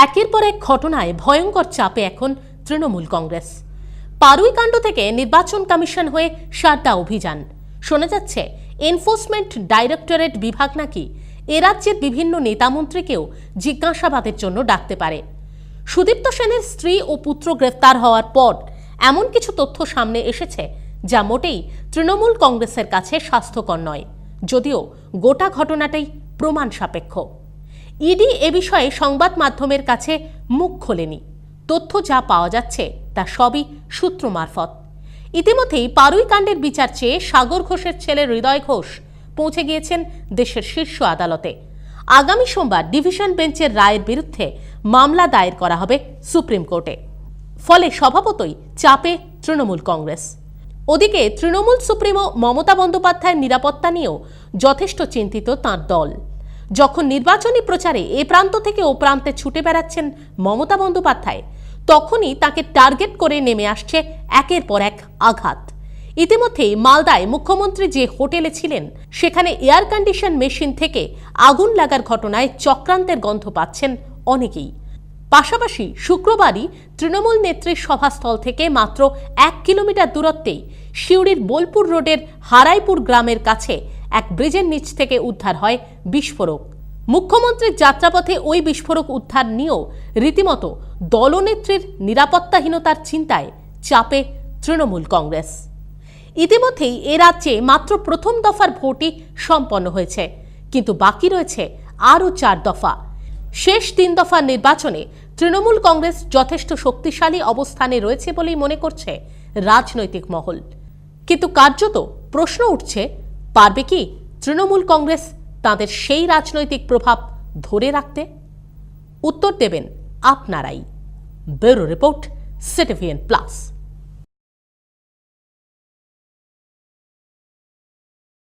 একের পর এক ঘটনায় ভয়ঙ্কর চাপে এখন তৃণমূল কংগ্রেস। পারুই কাণ্ড থেকে নির্বাচন কমিশন হয়ে সারদা অভিযান। শোনা যাচ্ছে এনফোর্সমেন্ট ডাইরেক্টরেট বিভাগ নাকি এ রাজ্যের বিভিন্ন নেতামন্ত্রীকেও জিজ্ঞাসাবাদের জন্য ডাকতে পারে। সুদীপ্ত সেনের স্ত্রী ও পুত্র গ্রেফতার হওয়ার পর এমন কিছু তথ্য সামনে এসেছে যা মোটেই তৃণমূল কংগ্রেসের কাছে স্বাস্থ্যকর নয়, যদিও গোটা ঘটনাটাই প্রমাণ সাপেক্ষ। ইডি এ বিষয়ে সংবাদ মাধ্যমের কাছে মুখ খোলেনি। তথ্য যা পাওয়া যাচ্ছে তা সবই সূত্র মারফত। ইতিমধ্যেই পারুই কাণ্ডের বিচার চেয়ে সাগর ঘোষের ছেলে হৃদয় ঘোষ পৌঁছে গিয়েছেন দেশের শীর্ষ আদালতে। আগামী সোমবার ডিভিশন বেঞ্চের রায়ের বিরুদ্ধে মামলা দায়ের করা হবে সুপ্রিম কোর্টে। ফলে স্বভাবতই চাপে তৃণমূল কংগ্রেস। ওদিকে তৃণমূল সুপ্রিমো মমতা বন্দ্যোপাধ্যায়ের নিরাপত্তা নিয়েও যথেষ্ট চিন্তিত তাঁর দল। যখন নির্বাচনী প্রচারে এ প্রান্ত থেকে ও প্রান্তে ছুটে বেড়াচ্ছেন মমতা বন্দ্যোপাধ্যায়, তখনই তাকে টার্গেট করে নেমে আসছে একের পর এক আঘাত। ইতিমধ্যেই মালদায় মুখ্যমন্ত্রী যে হোটেলে ছিলেন সেখানে এয়ার কন্ডিশন মেশিন থেকে আগুন লাগার ঘটনায় চক্রান্তের গন্ধ পাচ্ছেন অনেকেই। পাশাপাশি শুক্রবারই তৃণমূল নেত্রীর সভাস্থল থেকে মাত্র 1 কিলোমিটার দূরত্বেই সিউড়ির বোলপুর রোডের হারাইপুর গ্রামের কাছে এক ব্রিজের নিচ থেকে উদ্ধার হয় বিস্ফোরক। মুখ্যমন্ত্রীর যাত্রাপথে ওই বিস্ফোরক উদ্ধার নিয়েও রীতিমতো দলনেত্রীর নিরাপত্তাহীনতার চিন্তায় চাপে তৃণমূল কংগ্রেস। ইতিমধ্যেই এ রাজ্যে মাত্র প্রথম দফার ভোটই সম্পন্ন হয়েছে, কিন্তু বাকি রয়েছে আরও 4 দফা। শেষ 3 দফার নির্বাচনে তৃণমূল কংগ্রেস যথেষ্ট শক্তিশালী অবস্থানে রয়েছে বলেই মনে করছে রাজনৈতিক মহল। কিন্তু কার্যত প্রশ্ন উঠছে, পারবে কি তৃণমূল কংগ্রেস তাদের সেই রাজনৈতিক প্রভাব ধরে রাখতে? উত্তর দেবেন আপনারাই। Bureau report, CTVN plus.